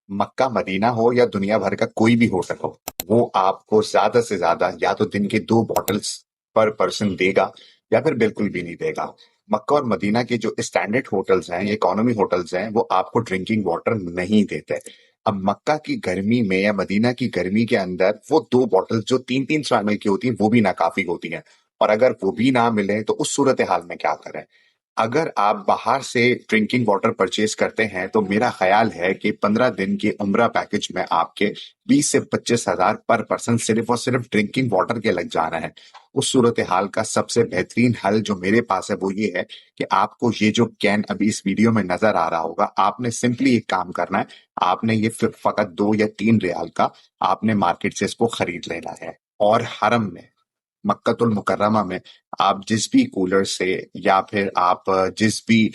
مکہ مدینہ ہو یا دنیا بھر کا کوئی بھی ہوٹل ہو، وہ آپ کو زیادہ سے زیادہ یا تو دن کے 2 بوٹلز پر پرسن دے گا یا پھر بالکل بھی نہیں دے گا۔ مکہ اور مدینہ کے جو اسٹینڈرڈ ہوٹلز ہیں یا اکانومی ہوٹلز ہیں وہ آپ کو ڈرنکنگ واٹر نہیں دیتے۔ اب مکہ کی گرمی میں یا مدینہ کی گرمی کے اندر وہ 2 بوٹل جو 300 ml کی ہوتی ہیں وہ بھی ناکافی ہوتی ہیں، اور اگر وہ بھی نہ ملے تو اس صورتحال میں کیا کریں؟ اگر آپ باہر سے ڈرنکنگ واٹر پرچیز کرتے ہیں تو میرا خیال ہے کہ 15 دن کے عمرہ پیکج میں آپ کے 20 سے 25 ہزار پر پرسن صرف اور صرف ڈرنکنگ واٹر کے لگ جانا ہے۔ اس صورتحال کا سب سے بہترین حل جو میرے پاس ہے وہ یہ ہے کہ آپ کو یہ جو کین ابھی اس ویڈیو میں نظر آ رہا ہوگا، آپ نے سمپلی ایک کام کرنا ہے، آپ نے یہ فقط 2 یا 3 ریال کا آپ نے مارکیٹ سے اس کو خرید لینا ہے، اور حرم میں مکۃ المکرمہ میں آپ جس بھی کولر سے یا پھر آپ جس بھی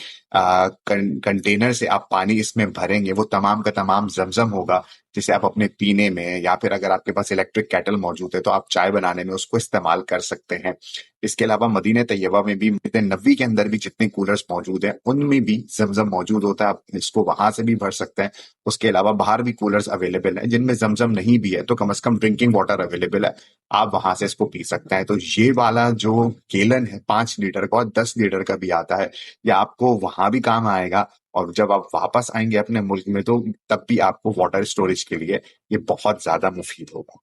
کنٹینر سے آپ پانی اس میں بھریں گے وہ تمام کا تمام زمزم ہوگا، جسے آپ اپنے پینے میں یا پھر اگر آپ کے پاس الیکٹرک کیٹل موجود ہے تو آپ چائے بنانے میں اس کو استعمال کر سکتے ہیں۔ اس کے علاوہ مدینہ طیبہ میں بھی مسجد نبوی کے اندر بھی جتنے کولرز موجود ہیں ان میں بھی زمزم موجود ہوتا ہے، آپ اس کو وہاں سے بھی بھر سکتے ہیں۔ اس کے علاوہ باہر بھی کولرز اویلیبل ہیں جن میں زمزم نہیں بھی ہے تو کم از کم ڈرنکنگ واٹر اویلیبل ہے، آپ وہاں سے اس کو پی سکتے ہیں۔ تو یہ والا جو گیلن ہے 5 لیٹر کا اور 10 لیٹر کا بھی آتا ہے، یہ آپ کو وہاں بھی کام آئے گا، اور جب آپ واپس آئیں گے اپنے ملک میں تو تب بھی آپ کو واٹر اسٹوریج کے لیے یہ بہت زیادہ مفید ہوگا۔